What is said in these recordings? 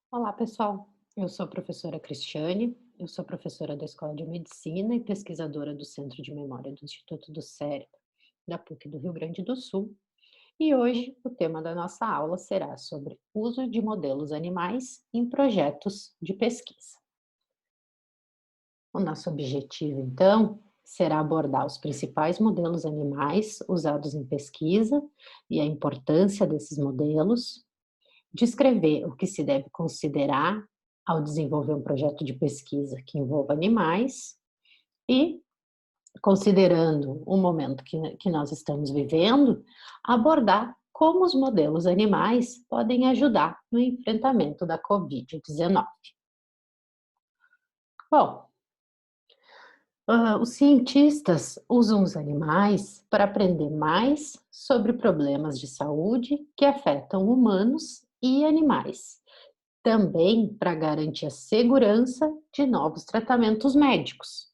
Olá, pessoal. Eu sou a professora Cristiane, eu sou professora da Escola de Medicina e pesquisadora do Centro de Memória do Instituto do Cérebro, da PUC do Rio Grande do Sul. E hoje o tema da nossa aula será sobre uso de modelos animais em projetos de pesquisa. O nosso objetivo, então, será abordar os principais modelos animais usados em pesquisa e a importância desses modelos, descrever o que se deve considerar ao desenvolver um projeto de pesquisa que envolva animais e, considerando o momento que nós estamos vivendo, abordar como os modelos animais podem ajudar no enfrentamento da Covid-19. Bom, os cientistas usam os animais para aprender mais sobre problemas de saúde que afetam humanos e animais, também para garantir a segurança de novos tratamentos médicos,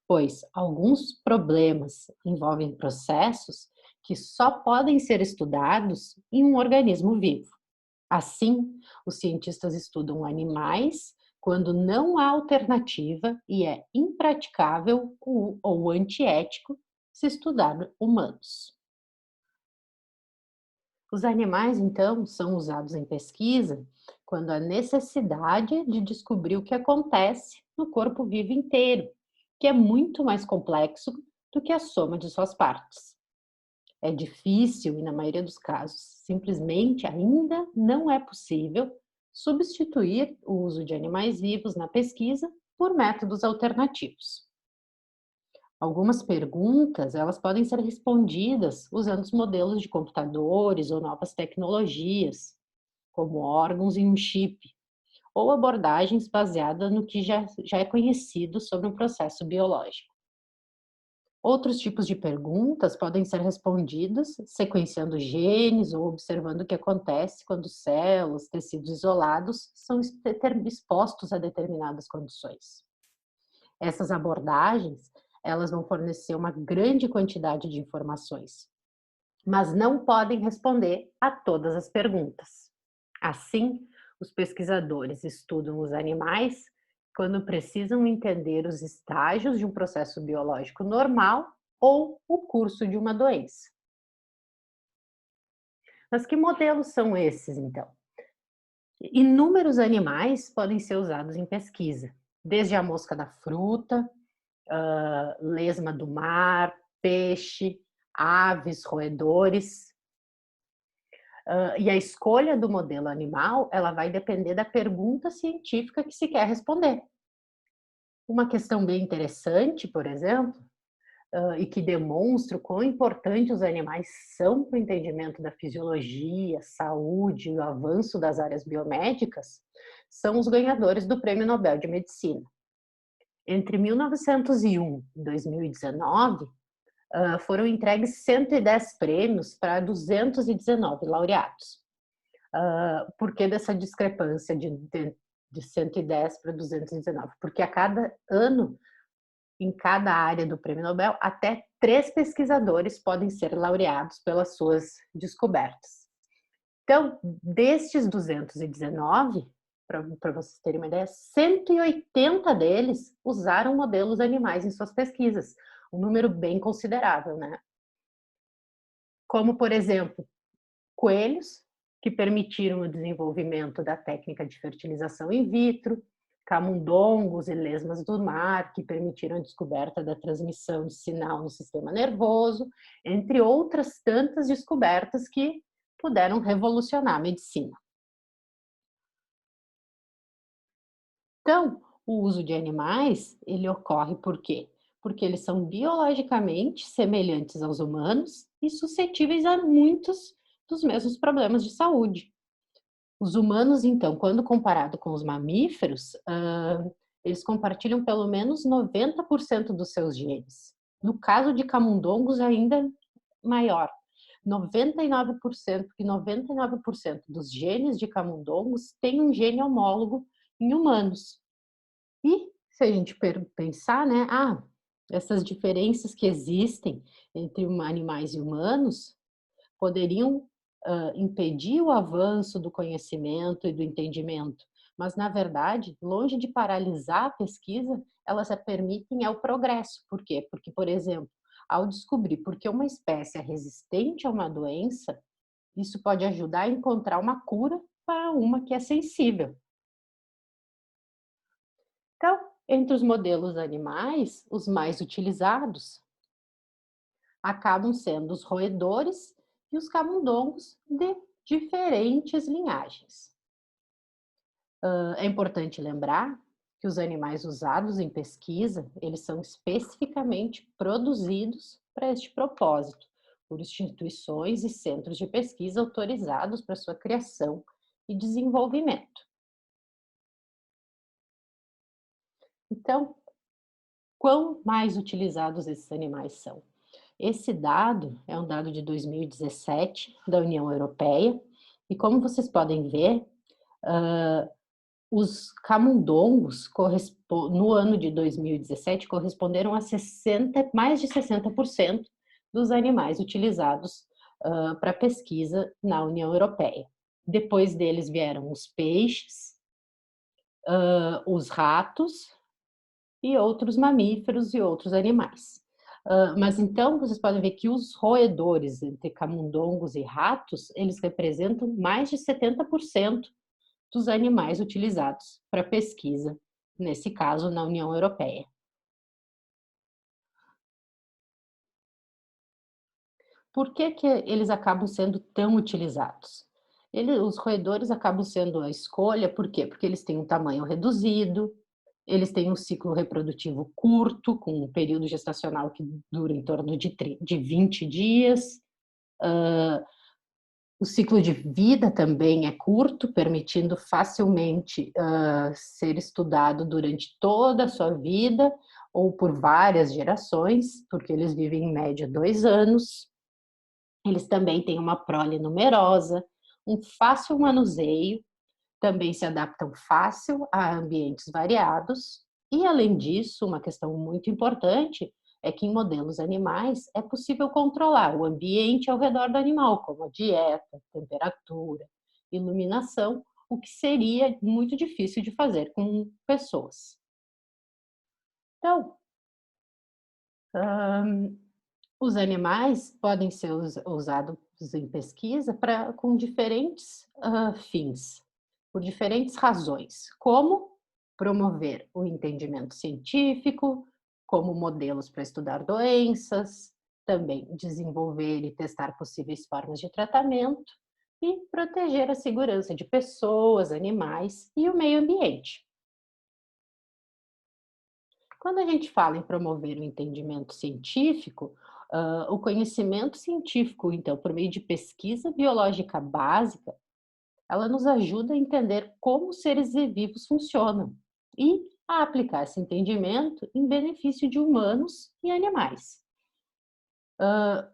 pois alguns problemas envolvem processos que só podem ser estudados em um organismo vivo. Assim, os cientistas estudam animais quando não há alternativa e é impraticável ou antiético se estudar humanos. Os animais, então, são usados em pesquisa quando há necessidade de descobrir o que acontece no corpo vivo inteiro, que é muito mais complexo do que a soma de suas partes. É difícil e, na maioria dos casos, simplesmente ainda não é possível substituir o uso de animais vivos na pesquisa por métodos alternativos. Algumas perguntas, elas podem ser respondidas usando os modelos de computadores ou novas tecnologias, como órgãos em um chip, ou abordagens baseadas no que já é conhecido sobre um processo biológico. Outros tipos de perguntas podem ser respondidas sequenciando genes ou observando o que acontece quando células, tecidos isolados são expostos a determinadas condições. Essas abordagens, elas vão fornecer uma grande quantidade de informações, mas não podem responder a todas as perguntas. Assim, os pesquisadores estudam os animais quando precisam entender os estágios de um processo biológico normal ou o curso de uma doença. Mas que modelos são esses, então? Inúmeros animais podem ser usados em pesquisa, desde a mosca da fruta, lesma do mar, peixe, aves, roedores. E a escolha do modelo animal, ela vai depender da pergunta científica que se quer responder. Uma questão bem interessante, por exemplo, e que demonstra o quão importante os animais são para o entendimento da fisiologia, saúde e o avanço das áreas biomédicas, são os ganhadores do Prêmio Nobel de Medicina. Entre 1901 e 2019, foram entregues 110 prêmios para 219 laureados. Por que dessa discrepância de 110 para 219? Porque a cada ano, em cada área do Prêmio Nobel, até 3 pesquisadores podem ser laureados pelas suas descobertas. Então, destes 219, para vocês terem uma ideia, 180 deles usaram modelos animais em suas pesquisas, um número bem considerável, né? Como, por exemplo, coelhos, que permitiram o desenvolvimento da técnica de fertilização in vitro, camundongos e lesmas do mar, que permitiram a descoberta da transmissão de sinal no sistema nervoso, entre outras tantas descobertas que puderam revolucionar a medicina. Então, o uso de animais, ele ocorre por quê? Porque eles são biologicamente semelhantes aos humanos e suscetíveis a muitos dos mesmos problemas de saúde. Os humanos, então, quando comparado com os mamíferos, eles compartilham pelo menos 90% dos seus genes. No caso de camundongos, ainda maior, 99%, porque 99% dos genes de camundongos têm um gene homólogo em humanos. E se a gente pensar, né, essas diferenças que existem entre animais e humanos poderiam impedir o avanço do conhecimento e do entendimento, mas, na verdade, longe de paralisar a pesquisa, elas permitem o progresso. Por quê? Porque, por exemplo, ao descobrir por que uma espécie é resistente a uma doença, isso pode ajudar a encontrar uma cura para uma que é sensível. Então, entre os modelos animais, os mais utilizados acabam sendo os roedores e os camundongos de diferentes linhagens. É importante lembrar que os animais usados em pesquisa, eles são especificamente produzidos para este propósito, por instituições e centros de pesquisa autorizados para sua criação e desenvolvimento. Então, quão mais utilizados esses animais são? Esse dado é um dado de 2017 da União Europeia, e como vocês podem ver, os camundongos no ano de 2017 corresponderam a 60, mais de 60% dos animais utilizados para pesquisa na União Europeia. Depois deles vieram os peixes, os ratos e outros mamíferos e outros animais. Mas então vocês podem ver que os roedores, entre camundongos e ratos, eles representam mais de 70% dos animais utilizados para pesquisa, nesse caso na União Europeia. Por que que eles acabam sendo tão utilizados? Os roedores acabam sendo a escolha, por quê? Porque eles têm um tamanho reduzido, eles têm um ciclo reprodutivo curto, com um período gestacional que dura em torno de 20 dias. O ciclo de vida também é curto, permitindo facilmente ser estudado durante toda a sua vida ou por várias gerações, porque eles vivem em média 2 anos. Eles também têm uma prole numerosa, um fácil manuseio, também se adaptam fácil a ambientes variados. E, além disso, uma questão muito importante é que em modelos animais é possível controlar o ambiente ao redor do animal, como a dieta, temperatura, iluminação, o que seria muito difícil de fazer com pessoas. Então, os animais podem ser usados em pesquisa com diferentes fins, por diferentes razões, como promover o entendimento científico, como modelos para estudar doenças, também desenvolver e testar possíveis formas de tratamento e proteger a segurança de pessoas, animais e o meio ambiente. Quando a gente fala em promover o entendimento científico, o conhecimento científico, então, por meio de pesquisa biológica básica, ela nos ajuda a entender como os seres vivos funcionam e a aplicar esse entendimento em benefício de humanos e animais.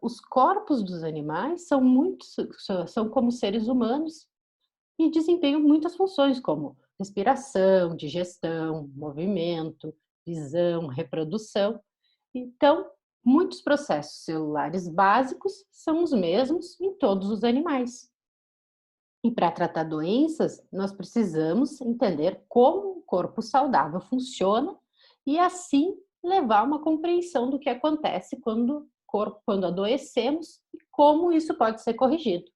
Os corpos dos animais são como seres humanos e desempenham muitas funções, como respiração, digestão, movimento, visão, reprodução. Então, muitos processos celulares básicos são os mesmos em todos os animais. E para tratar doenças, nós precisamos entender como o corpo saudável funciona e assim levar uma compreensão do que acontece quando adoecemos e como isso pode ser corrigido.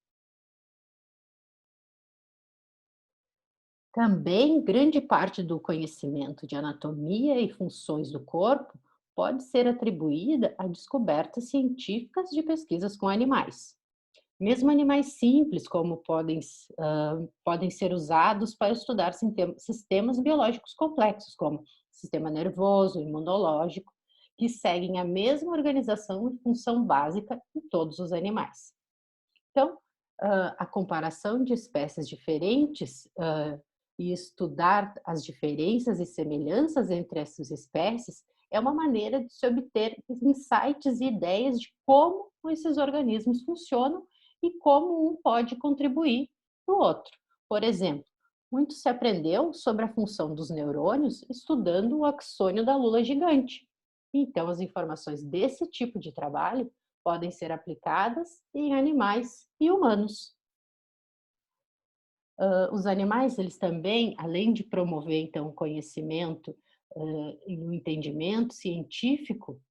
Também grande parte do conhecimento de anatomia e funções do corpo pode ser atribuída a descobertas científicas de pesquisas com animais. Mesmo animais simples, como podem ser usados para estudar sistemas biológicos complexos, como sistema nervoso, imunológico, que seguem a mesma organização e função básica em todos os animais. Então, a comparação de espécies diferentes e estudar as diferenças e semelhanças entre essas espécies é uma maneira de se obter insights e ideias de como esses organismos funcionam e como um pode contribuir para o outro. Por exemplo, muito se aprendeu sobre a função dos neurônios estudando o axônio da lula gigante. Então, as informações desse tipo de trabalho podem ser aplicadas em animais e humanos. Os animais, eles também, além de promover, então, o conhecimento, e o entendimento científico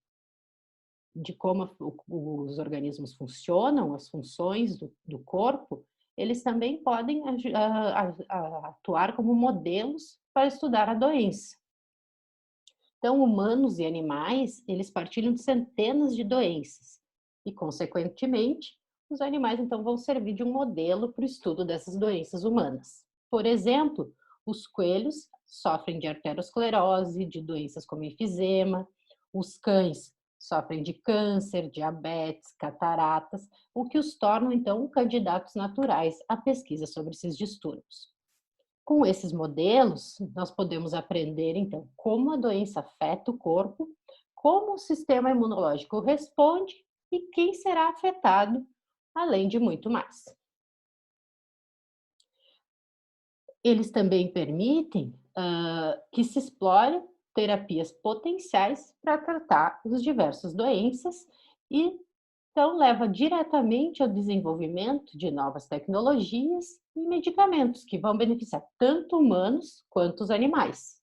de como os organismos funcionam, as funções do corpo, eles também podem atuar como modelos para estudar a doença. Então, humanos e animais, eles partilham de centenas de doenças e, consequentemente, os animais então vão servir de um modelo para o estudo dessas doenças humanas. Por exemplo, os coelhos sofrem de arteriosclerose, de doenças como enfisema, os cães sofrem de câncer, diabetes, cataratas, o que os tornam então candidatos naturais à pesquisa sobre esses distúrbios. Com esses modelos, nós podemos aprender, então, como a doença afeta o corpo, como o sistema imunológico responde e quem será afetado, além de muito mais. Eles também permitem que se explore terapias potenciais para tratar as diversas doenças e então leva diretamente ao desenvolvimento de novas tecnologias e medicamentos que vão beneficiar tanto humanos quanto os animais.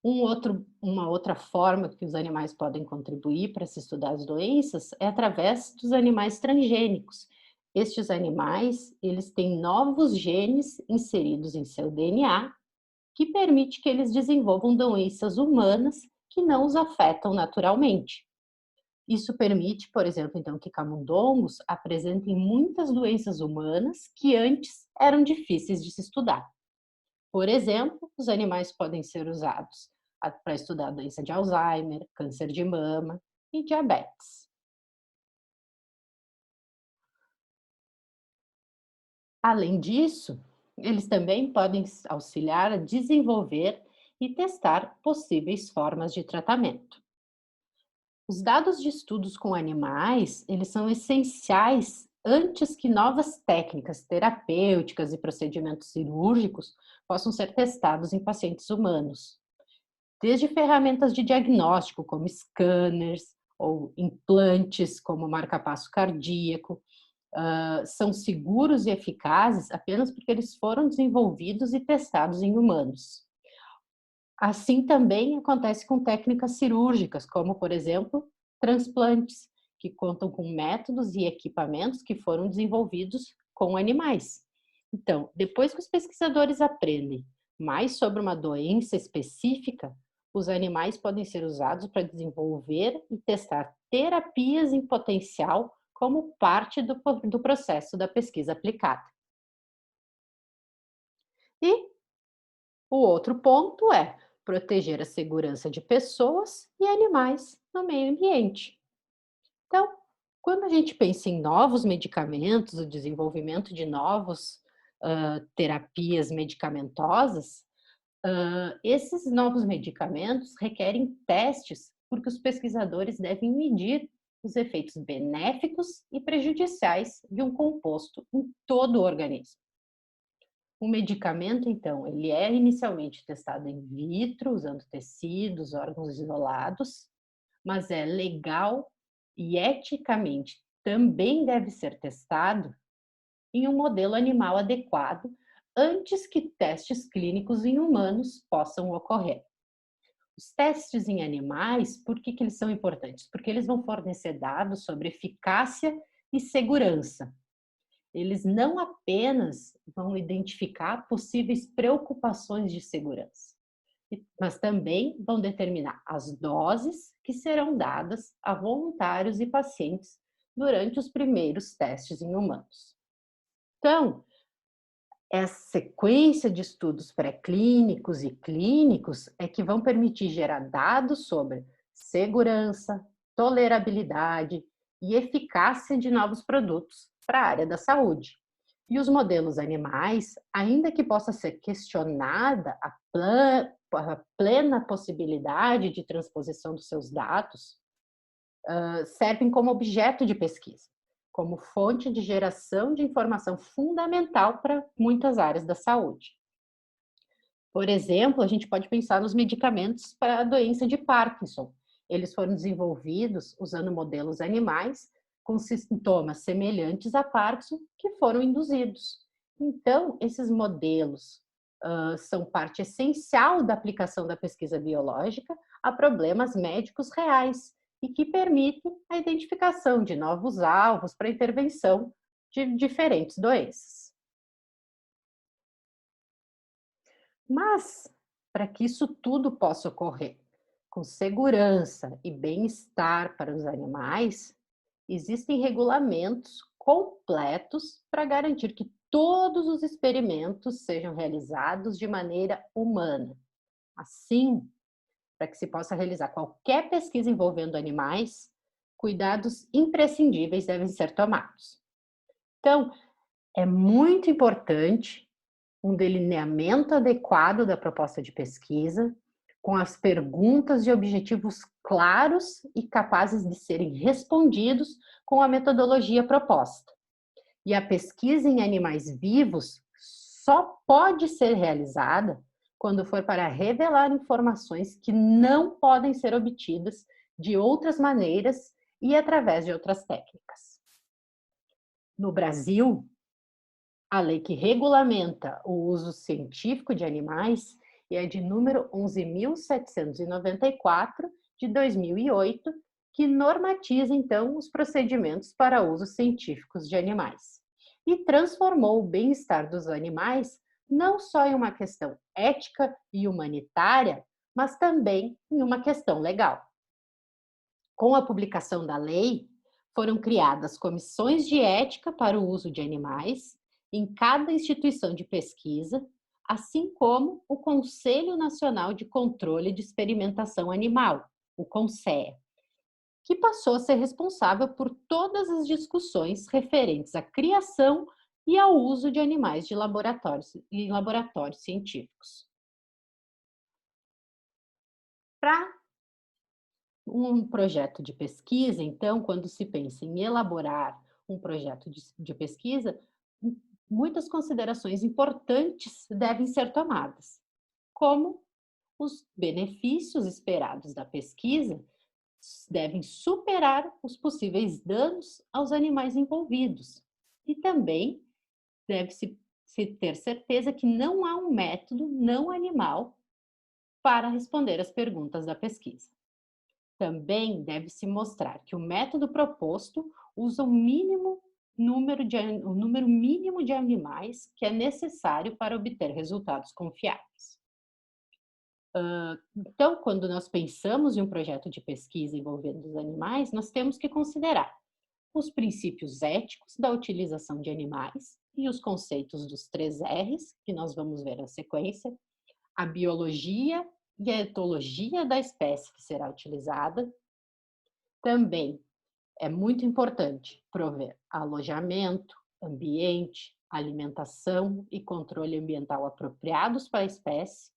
Uma outra forma que os animais podem contribuir para se estudar as doenças é através dos animais transgênicos. Estes animais, eles têm novos genes inseridos em seu DNA que permite que eles desenvolvam doenças humanas que não os afetam naturalmente. Isso permite, por exemplo, então, que camundongos apresentem muitas doenças humanas que antes eram difíceis de se estudar. Por exemplo, os animais podem ser usados para estudar a doença de Alzheimer, câncer de mama e diabetes. Além disso, eles também podem auxiliar a desenvolver e testar possíveis formas de tratamento. Os dados de estudos com animais, eles são essenciais antes que novas técnicas terapêuticas e procedimentos cirúrgicos possam ser testados em pacientes humanos. Desde ferramentas de diagnóstico, como scanners ou implantes, como marca-passo cardíaco, são seguros e eficazes apenas porque eles foram desenvolvidos e testados em humanos. Assim também acontece com técnicas cirúrgicas, como, por exemplo, transplantes, que contam com métodos e equipamentos que foram desenvolvidos com animais. Então, depois que os pesquisadores aprendem mais sobre uma doença específica, os animais podem ser usados para desenvolver e testar terapias em potencial como parte do processo da pesquisa aplicada. E o outro ponto é proteger a segurança de pessoas e animais no meio ambiente. Então, quando a gente pensa em novos medicamentos, o desenvolvimento de novos terapias medicamentosas, esses novos medicamentos requerem testes, porque os pesquisadores devem medir os efeitos benéficos e prejudiciais de um composto em todo o organismo. O medicamento, então, ele é inicialmente testado in vitro, usando tecidos, órgãos isolados, mas é legal e eticamente também deve ser testado em um modelo animal adequado antes que testes clínicos em humanos possam ocorrer. Os testes em animais, por que eles são importantes? Porque eles vão fornecer dados sobre eficácia e segurança. Eles não apenas vão identificar possíveis preocupações de segurança, mas também vão determinar as doses que serão dadas a voluntários e pacientes durante os primeiros testes em humanos. Então, essa sequência de estudos pré-clínicos e clínicos é que vão permitir gerar dados sobre segurança, tolerabilidade e eficácia de novos produtos para a área da saúde. E os modelos animais, ainda que possa ser questionada a plena possibilidade de transposição dos seus dados, servem como objeto de pesquisa, como fonte de geração de informação fundamental para muitas áreas da saúde. Por exemplo, a gente pode pensar nos medicamentos para a doença de Parkinson. Eles foram desenvolvidos usando modelos animais com sintomas semelhantes a Parkinson que foram induzidos. Então, esses modelos são parte essencial da aplicação da pesquisa biológica a problemas médicos reais e que permitem a identificação de novos alvos para intervenção de diferentes doenças. Mas, para que isso tudo possa ocorrer com segurança e bem-estar para os animais, existem regulamentos completos para garantir que todos os experimentos sejam realizados de maneira humana. Assim, para que se possa realizar qualquer pesquisa envolvendo animais, cuidados imprescindíveis devem ser tomados. Então, é muito importante um delineamento adequado da proposta de pesquisa, com as perguntas e objetivos claros e capazes de serem respondidos com a metodologia proposta. E a pesquisa em animais vivos só pode ser realizada quando for para revelar informações que não podem ser obtidas de outras maneiras e através de outras técnicas. No Brasil, a lei que regulamenta o uso científico de animais é a de número 11.794 de 2008, que normatiza então os procedimentos para usos científicos de animais e transformou o bem-estar dos animais não só em uma questão ética e humanitária, mas também em uma questão legal. Com a publicação da lei, foram criadas comissões de ética para o uso de animais em cada instituição de pesquisa, assim como o Conselho Nacional de Controle de Experimentação Animal, o CONSEA, que passou a ser responsável por todas as discussões referentes à criação e ao uso de animais de em laboratórios científicos. Para um projeto de pesquisa, então, quando se pensa em elaborar um projeto de pesquisa, muitas considerações importantes devem ser tomadas, como os benefícios esperados da pesquisa devem superar os possíveis danos aos animais envolvidos. E também deve-se ter certeza que não há um método não animal para responder às perguntas da pesquisa. Também deve-se mostrar que o método proposto usa o número mínimo de animais que é necessário para obter resultados confiáveis. Então, quando nós pensamos em um projeto de pesquisa envolvendo os animais, nós temos que considerar os princípios éticos da utilização de animais e os conceitos dos 3 R's, que nós vamos ver na sequência, a biologia e a etologia da espécie que será utilizada. Também é muito importante prover alojamento, ambiente, alimentação e controle ambiental apropriados para a espécie,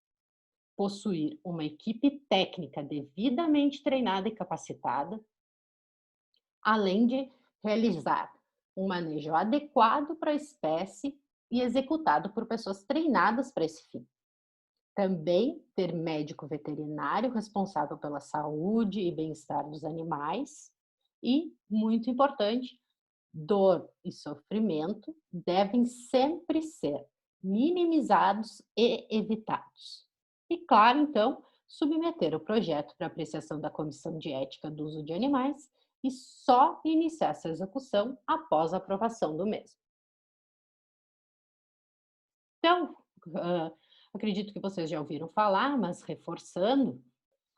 possuir uma equipe técnica devidamente treinada e capacitada, além de realizar um manejo adequado para a espécie e executado por pessoas treinadas para esse fim. Também ter médico veterinário responsável pela saúde e bem-estar dos animais e, muito importante, dor e sofrimento devem sempre ser minimizados e evitados. E, claro, então, submeter o projeto para apreciação da Comissão de Ética do Uso de Animais e só iniciar sua execução após a aprovação do mesmo. Então, acredito que vocês já ouviram falar, mas reforçando,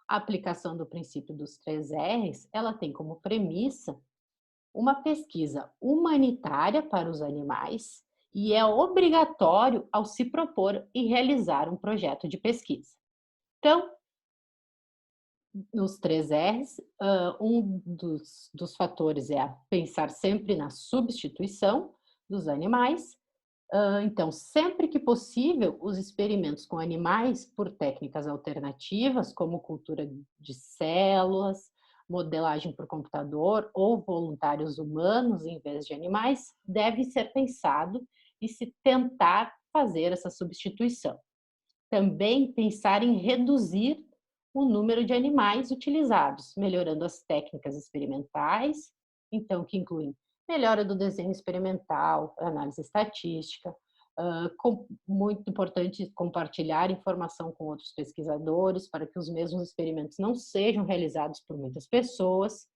a aplicação do princípio dos 3 R's, ela tem como premissa uma pesquisa humanitária para os animais e é obrigatório ao se propor e realizar um projeto de pesquisa. Então, nos 3 R's, um dos fatores é pensar sempre na substituição dos animais. Então, sempre que possível, os experimentos com animais por técnicas alternativas, como cultura de células, modelagem por computador ou voluntários humanos em vez de animais, deve ser pensado e se tentar fazer essa substituição. Também pensar em reduzir o número de animais utilizados, melhorando as técnicas experimentais então que incluem melhora do desenho experimental, análise estatística, muito importante compartilhar informação com outros pesquisadores para que os mesmos experimentos não sejam realizados por muitas pessoas,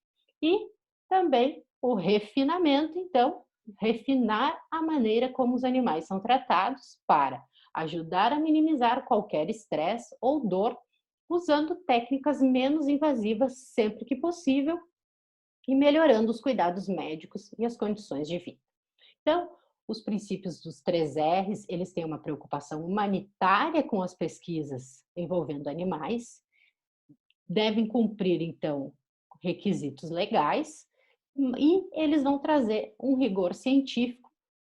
e também o refinamento, então, refinar a maneira como os animais são tratados para ajudar a minimizar qualquer estresse ou dor, usando técnicas menos invasivas sempre que possível e melhorando os cuidados médicos e as condições de vida. Então, os princípios dos 3 R's, eles têm uma preocupação humanitária com as pesquisas envolvendo animais, devem cumprir, então, requisitos legais, e eles vão trazer um rigor científico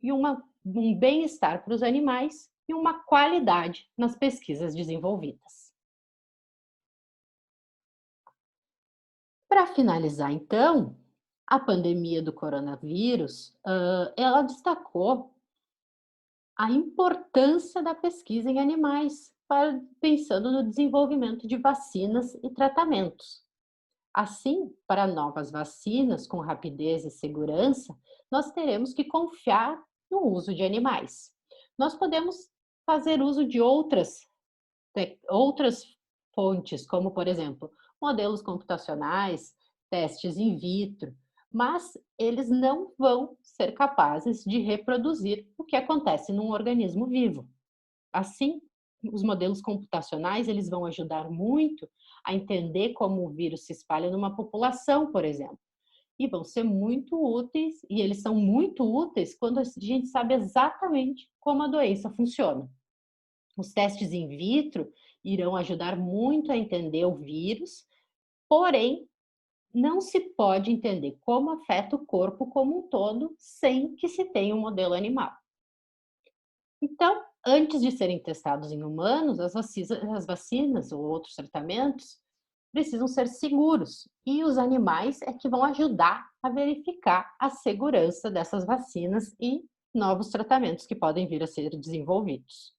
e um bem-estar para os animais e uma qualidade nas pesquisas desenvolvidas. Para finalizar, então, a pandemia do coronavírus, ela destacou a importância da pesquisa em animais, pensando no desenvolvimento de vacinas e tratamentos. Assim, para novas vacinas com rapidez e segurança, nós teremos que confiar no uso de animais. Nós podemos fazer uso de outras fontes, como, por exemplo, modelos computacionais, testes in vitro, mas eles não vão ser capazes de reproduzir o que acontece num organismo vivo. Assim, os modelos computacionais, eles vão ajudar muito a entender como o vírus se espalha numa população, por exemplo, e vão ser muito úteis, e eles são muito úteis quando a gente sabe exatamente como a doença funciona. Os testes in vitro irão ajudar muito a entender o vírus, porém, não se pode entender como afeta o corpo como um todo sem que se tenha um modelo animal. Então, antes de serem testados em humanos, as vacinas ou outros tratamentos precisam ser seguros, e os animais é que vão ajudar a verificar a segurança dessas vacinas e novos tratamentos que podem vir a ser desenvolvidos.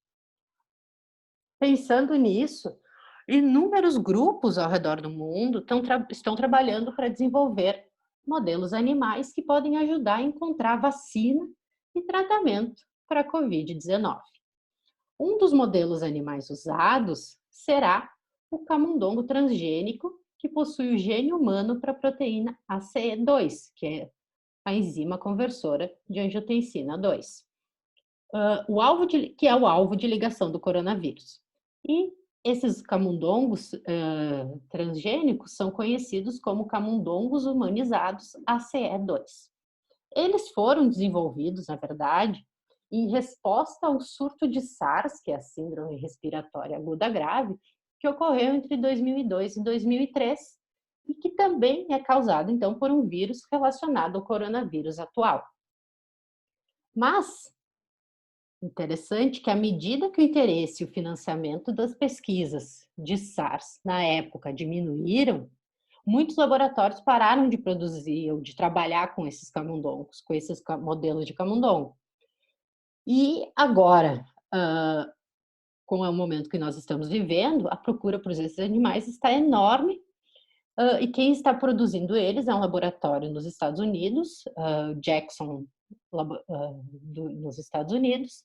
Pensando nisso, inúmeros grupos ao redor do mundo estão trabalhando para desenvolver modelos animais que podem ajudar a encontrar vacina e tratamento para a Covid-19. Um dos modelos animais usados será o camundongo transgênico, que possui o gene humano para a proteína ACE2, que é a enzima conversora de angiotensina 2, que é o alvo de ligação do coronavírus. E esses camundongos transgênicos são conhecidos como camundongos humanizados ACE2. Eles foram desenvolvidos, na verdade, em resposta ao surto de SARS, que é a Síndrome Respiratória Aguda Grave, que ocorreu entre 2002 e 2003, e que também é causado, então, por um vírus relacionado ao coronavírus atual. Mas, interessante que, à medida que o interesse e o financiamento das pesquisas de SARS na época diminuíram, muitos laboratórios pararam de produzir ou de trabalhar com esses camundongos, com esses modelos de camundongo. E agora, com o momento que nós estamos vivendo, a procura por esses animais está enorme, e quem está produzindo eles é um laboratório nos Estados Unidos, Jackson, nos Estados Unidos,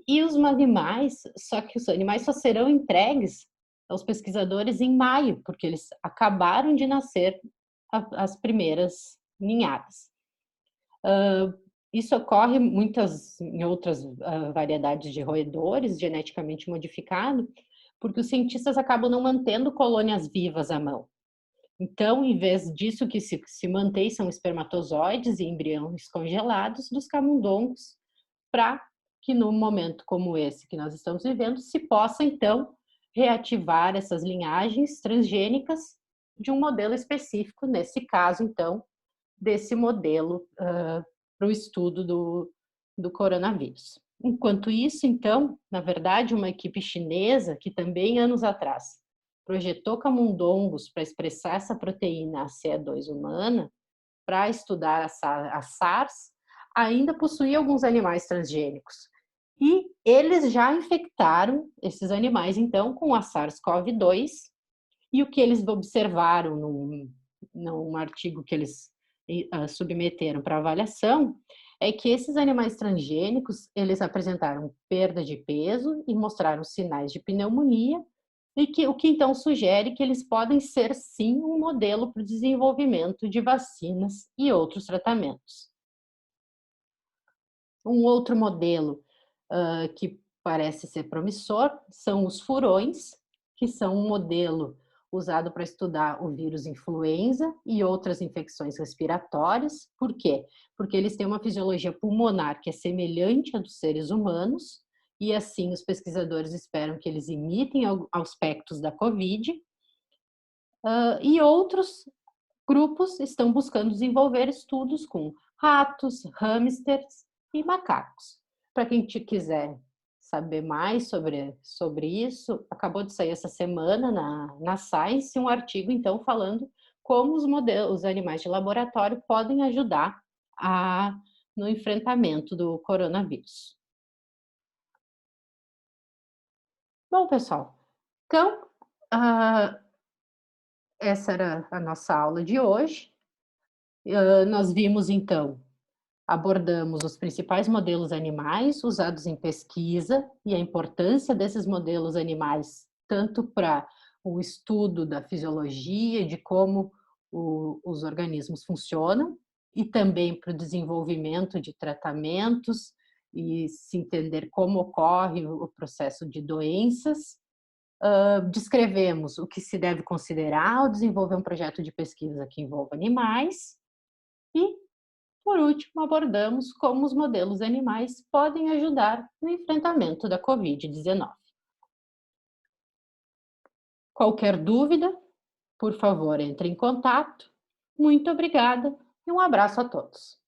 e os animais só serão entregues aos pesquisadores em maio, porque eles acabaram de nascer as primeiras ninhadas. Isso ocorre em outras variedades de roedores geneticamente modificados, porque os cientistas acabam não mantendo colônias vivas à mão. Então, em vez disso, que se mantém são espermatozoides e embriões congelados dos camundongos, para que num momento como esse que nós estamos vivendo, se possa, então, reativar essas linhagens transgênicas de um modelo específico, nesse caso, então, desse modelo para o estudo do coronavírus. Enquanto isso, então, na verdade, uma equipe chinesa, que também anos atrás projetou camundongos para expressar essa proteína ACE2 humana, para estudar a SARS, ainda possuía alguns animais transgênicos. E eles já infectaram esses animais, então, com a SARS-CoV-2, e o que eles observaram num artigo que eles submeteram para avaliação é que esses animais transgênicos, eles apresentaram perda de peso e mostraram sinais de pneumonia, e o que então sugere que eles podem ser sim um modelo para o desenvolvimento de vacinas e outros tratamentos. Um outro modelo que parece ser promissor são os furões, que são um modelo usado para estudar o vírus influenza e outras infecções respiratórias. Por quê? Porque eles têm uma fisiologia pulmonar que é semelhante à dos seres humanos, e assim os pesquisadores esperam que eles imitem aspectos da Covid. E outros grupos estão buscando desenvolver estudos com ratos, hamsters e macacos. Para quem quiser saber mais sobre isso, acabou de sair essa semana na Science um artigo, então, falando como os animais de laboratório podem ajudar no enfrentamento do coronavírus. Bom, pessoal, então, ah, essa era a nossa aula de hoje. Nós vimos, então, abordamos os principais modelos animais usados em pesquisa e a importância desses modelos animais, tanto para o estudo da fisiologia, de como os organismos funcionam, e também para o desenvolvimento de tratamentos e se entender como ocorre o processo de doenças. Descrevemos o que se deve considerar ao desenvolver um projeto de pesquisa que envolva animais e, por último, abordamos como os modelos animais podem ajudar no enfrentamento da Covid-19. Qualquer dúvida, por favor, entre em contato. Muito obrigada e um abraço a todos.